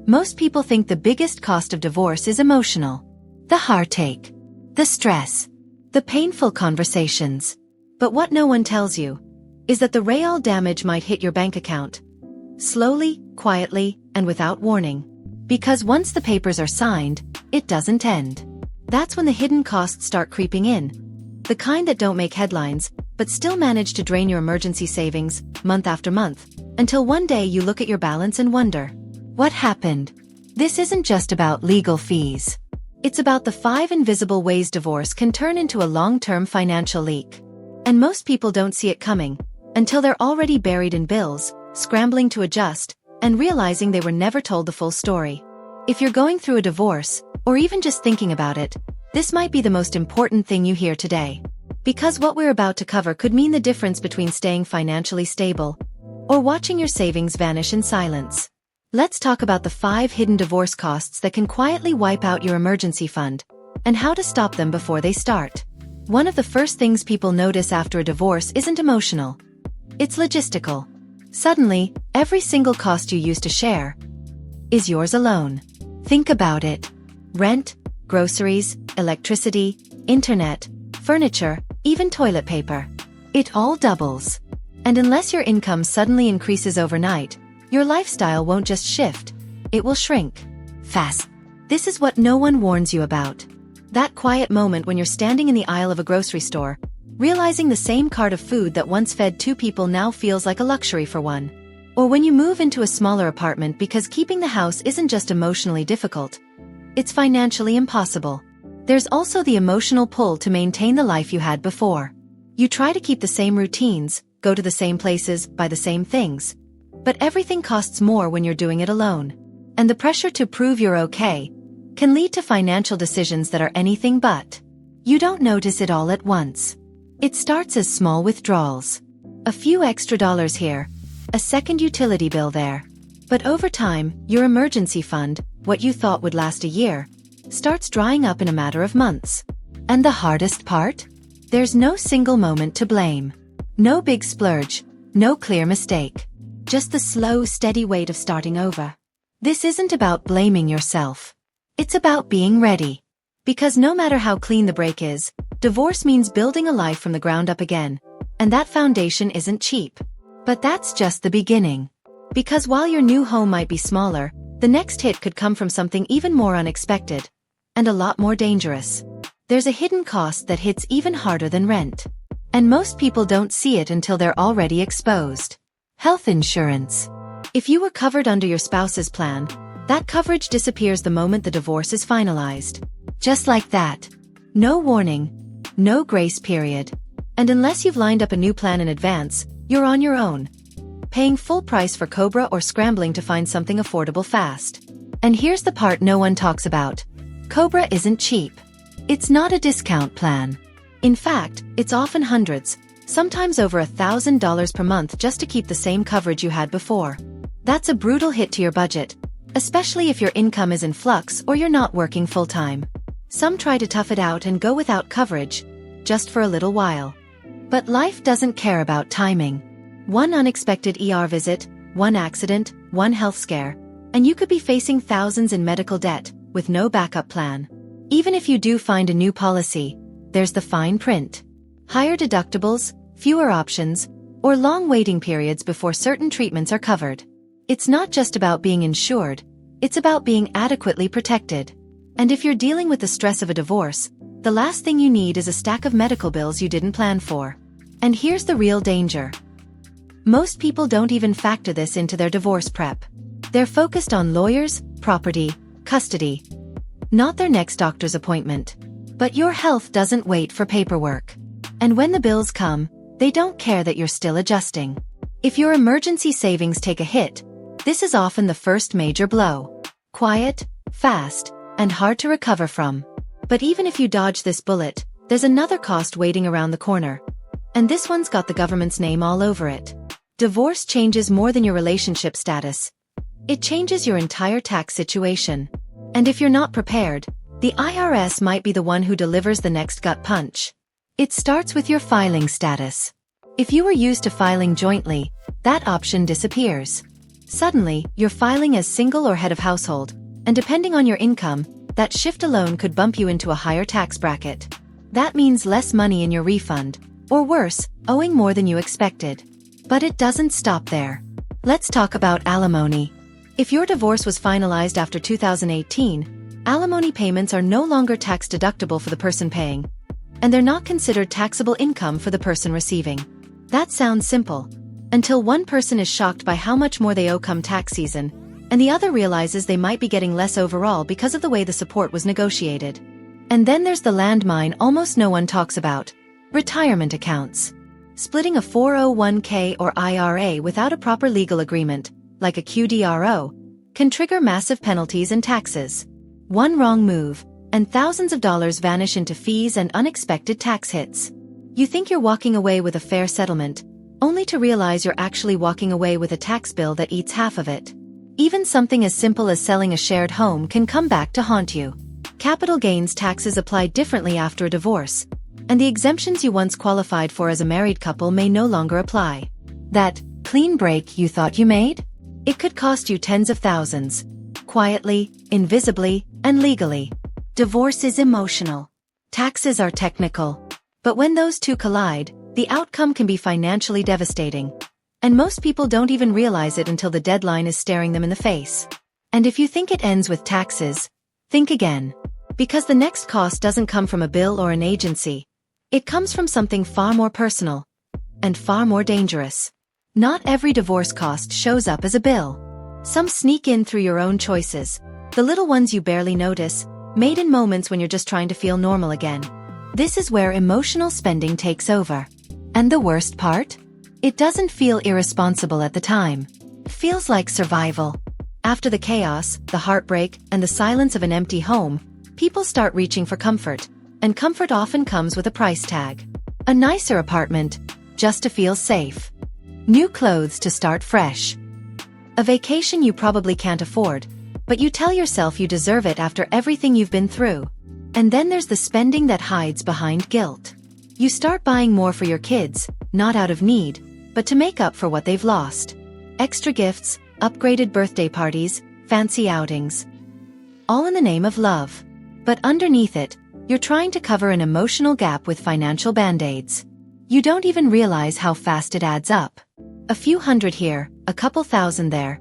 Most people think the biggest cost of divorce is emotional. The heartache, the stress, the painful conversations. But what no one tells you is that the real damage might hit your bank account. Slowly, quietly, and without warning. Because once the papers are signed, it doesn't end. That's when the hidden costs start creeping in. The kind that don't make headlines, but still manage to drain your emergency savings, month after month, until one day you look at your balance and wonder, what happened? This isn't just about legal fees. It's about the 5 invisible ways divorce can turn into a long-term financial leak. And most people don't see it coming, until they're already buried in bills, scrambling to adjust, and realizing they were never told the full story. If you're going through a divorce, or even just thinking about it, this might be the most important thing you hear today. Because what we're about to cover could mean the difference between staying financially stable, or watching your savings vanish in silence. Let's talk about the 5 hidden divorce costs that can quietly wipe out your emergency fund, and how to stop them before they start. One of the first things people notice after a divorce isn't emotional. It's logistical. Suddenly, every single cost you used to share is yours alone. Think about it. Rent, groceries, electricity, internet, furniture, even toilet paper. It all doubles. And unless your income suddenly increases overnight, your lifestyle won't just shift, it will shrink. Fast. This is what no one warns you about. That quiet moment when you're standing in the aisle of a grocery store, realizing the same cart of food that once fed 2 people now feels like a luxury for one. Or when you move into a smaller apartment because keeping the house isn't just emotionally difficult, it's financially impossible. There's also the emotional pull to maintain the life you had before. You try to keep the same routines, go to the same places, buy the same things. But everything costs more when you're doing it alone. And the pressure to prove you're okay can lead to financial decisions that are anything but. You don't notice it all at once. It starts as small withdrawals. A few extra dollars here, a second utility bill there. But over time, your emergency fund, what you thought would last a year, starts drying up in a matter of months. And the hardest part? There's no single moment to blame. No big splurge, no clear mistake. Just the slow, steady weight of starting over. This isn't about blaming yourself. It's about being ready. Because no matter how clean the break is, divorce means building a life from the ground up again. And that foundation isn't cheap. But that's just the beginning. Because while your new home might be smaller, the next hit could come from something even more unexpected. And a lot more dangerous. There's a hidden cost that hits even harder than rent. And most people don't see it until they're already exposed. Health insurance. If you were covered under your spouse's plan, that coverage disappears the moment the divorce is finalized. Just like that. No warning. No grace period. And unless you've lined up a new plan in advance, you're on your own. Paying full price for Cobra or scrambling to find something affordable fast. And here's the part no one talks about. Cobra isn't cheap. It's not a discount plan. In fact, it's often hundreds, sometimes over $1,000 per month just to keep the same coverage you had before. That's a brutal hit to your budget, especially if your income is in flux or you're not working full-time. Some try to tough it out and go without coverage, just for a little while. But life doesn't care about timing. One unexpected ER visit, one accident, one health scare, and you could be facing thousands in medical debt, with no backup plan. Even if you do find a new policy, there's the fine print. Higher deductibles, fewer options, or long waiting periods before certain treatments are covered. It's not just about being insured, it's about being adequately protected. And if you're dealing with the stress of a divorce, the last thing you need is a stack of medical bills you didn't plan for. And here's the real danger. Most people don't even factor this into their divorce prep. They're focused on lawyers, property, custody, not their next doctor's appointment. But your health doesn't wait for paperwork. And when the bills come, they don't care that you're still adjusting. If your emergency savings take a hit, this is often the first major blow. Quiet, fast, and hard to recover from. But even if you dodge this bullet, there's another cost waiting around the corner. And this one's got the government's name all over it. Divorce changes more than your relationship status. It changes your entire tax situation. And if you're not prepared, the IRS might be the one who delivers the next gut punch. It starts with your filing status. If you were used to filing jointly, that option disappears. Suddenly, you're filing as single or head of household, and depending on your income, that shift alone could bump you into a higher tax bracket. That means less money in your refund, or worse, owing more than you expected. But it doesn't stop there. Let's talk about alimony. If your divorce was finalized after 2018, alimony payments are no longer tax deductible for the person paying, and they're not considered taxable income for the person receiving. That sounds simple, until one person is shocked by how much more they owe come tax season, and the other realizes they might be getting less overall because of the way the support was negotiated. And then there's the landmine almost no one talks about: retirement accounts. Splitting a 401k or IRA without a proper legal agreement, like a QDRO, can trigger massive penalties and taxes. One wrong move, and thousands of dollars vanish into fees and unexpected tax hits. You think you're walking away with a fair settlement, only to realize you're actually walking away with a tax bill that eats half of it. Even something as simple as selling a shared home can come back to haunt you. Capital gains taxes apply differently after a divorce, and the exemptions you once qualified for as a married couple may no longer apply. That clean break you thought you made? It could cost you tens of thousands, quietly, invisibly, and legally. Divorce is emotional. Taxes are technical. But when those two collide, the outcome can be financially devastating. And most people don't even realize it until the deadline is staring them in the face. And if you think it ends with taxes, think again. Because the next cost doesn't come from a bill or an agency. It comes from something far more personal. And far more dangerous. Not every divorce cost shows up as a bill. Some sneak in through your own choices. The little ones you barely notice, made in moments when you're just trying to feel normal again. This is where emotional spending takes over. And the worst part? It doesn't feel irresponsible at the time. It feels like survival. After the chaos, the heartbreak, and the silence of an empty home, people start reaching for comfort. And comfort often comes with a price tag. A nicer apartment, just to feel safe. New clothes to start fresh. A vacation you probably can't afford, but you tell yourself you deserve it after everything you've been through. And then there's the spending that hides behind guilt. You start buying more for your kids, not out of need, but to make up for what they've lost. Extra gifts, upgraded birthday parties, fancy outings. All in the name of love. But underneath it, you're trying to cover an emotional gap with financial band-aids. You don't even realize how fast it adds up. A few hundred here, a couple thousand there.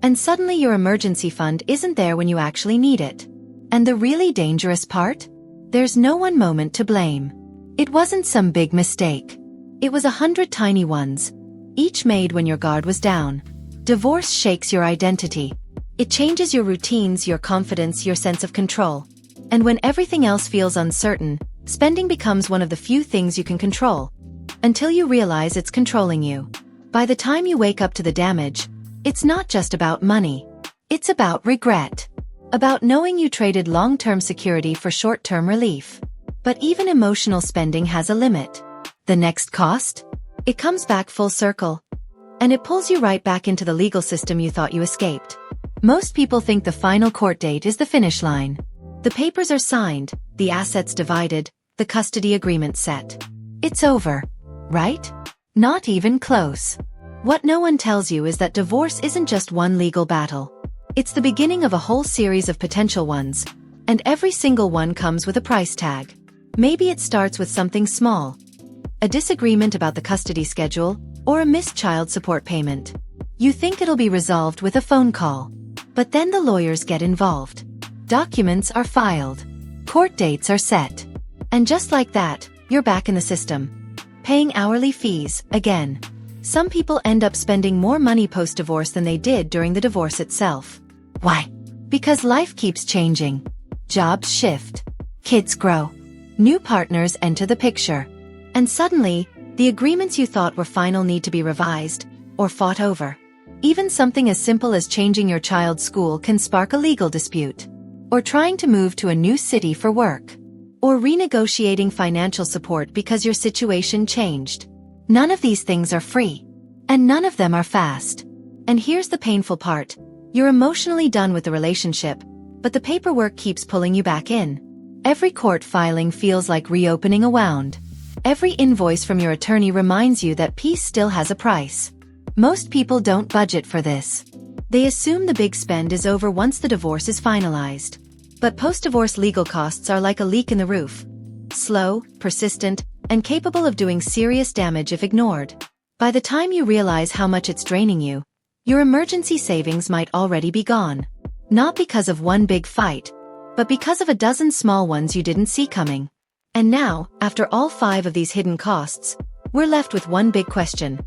And suddenly your emergency fund isn't there when you actually need it. And the really dangerous part? There's no one moment to blame. It wasn't some big mistake. It was 100 tiny ones, each made when your guard was down. Divorce shakes your identity. It changes your routines, your confidence, your sense of control. And when everything else feels uncertain, spending becomes one of the few things you can control. Until you realize it's controlling you. By the time you wake up to the damage, it's not just about money. It's about regret. About knowing you traded long-term security for short-term relief. But even emotional spending has a limit. The next cost? It comes back full circle. And it pulls you right back into the legal system you thought you escaped. Most people think the final court date is the finish line. The papers are signed, the assets divided, the custody agreement set. It's over, right? Not even close. What no one tells you is that divorce isn't just one legal battle. It's the beginning of a whole series of potential ones, and every single one comes with a price tag. Maybe it starts with something small. A disagreement about the custody schedule, or a missed child support payment. You think it'll be resolved with a phone call. But then the lawyers get involved. Documents are filed. Court dates are set. And just like that, you're back in the system. Paying hourly fees, again. Some people end up spending more money post-divorce than they did during the divorce itself. Why? Because life keeps changing. Jobs shift. Kids grow. New partners enter the picture. And suddenly, the agreements you thought were final need to be revised, or fought over. Even something as simple as changing your child's school can spark a legal dispute. Or trying to move to a new city for work. Or renegotiating financial support because your situation changed. None of these things are free. And none of them are fast. And here's the painful part. You're emotionally done with the relationship, but the paperwork keeps pulling you back in. Every court filing feels like reopening a wound. Every invoice from your attorney reminds you that peace still has a price. Most people don't budget for this. They assume the big spend is over once the divorce is finalized. But post-divorce legal costs are like a leak in the roof. Slow, persistent, and capable of doing serious damage if ignored. By the time you realize how much it's draining you, your emergency savings might already be gone. Not because of one big fight, but because of a dozen small ones you didn't see coming. And now, after all 5 of these hidden costs, we're left with one big question.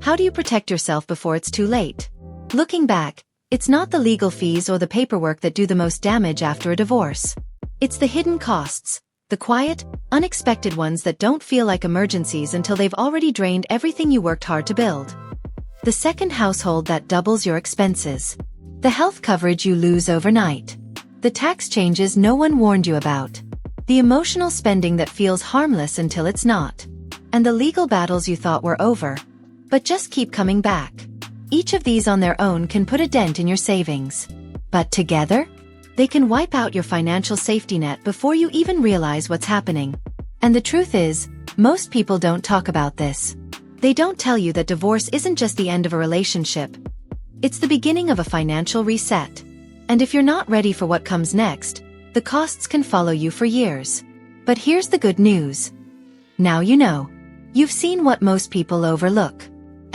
How do you protect yourself before it's too late? Looking back, it's not the legal fees or the paperwork that do the most damage after a divorce. It's the hidden costs, the quiet, unexpected ones that don't feel like emergencies until they've already drained everything you worked hard to build. The second household that doubles your expenses. The health coverage you lose overnight. The tax changes no one warned you about. The emotional spending that feels harmless until it's not. And the legal battles you thought were over, but just keep coming back. Each of these on their own can put a dent in your savings. But together, they can wipe out your financial safety net before you even realize what's happening. And the truth is, most people don't talk about this. They don't tell you that divorce isn't just the end of a relationship. It's the beginning of a financial reset. And if you're not ready for what comes next, the costs can follow you for years. But here's the good news. Now you know. You've seen what most people overlook.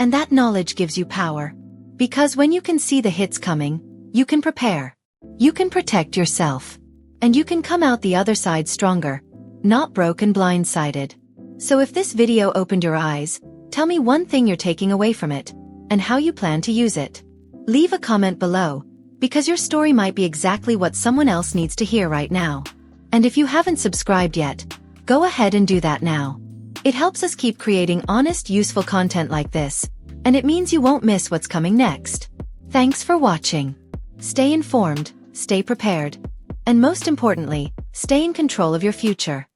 And that knowledge gives you power. Because when you can see the hits coming, you can prepare. You can protect yourself. And you can come out the other side stronger, not broke and blindsided. So if this video opened your eyes, tell me one thing you're taking away from it, and how you plan to use it. Leave a comment below, because your story might be exactly what someone else needs to hear right now. And if you haven't subscribed yet, go ahead and do that now. It helps us keep creating honest, useful content like this, and it means you won't miss what's coming next. Thanks for watching. Stay informed, stay prepared, and most importantly, stay in control of your future.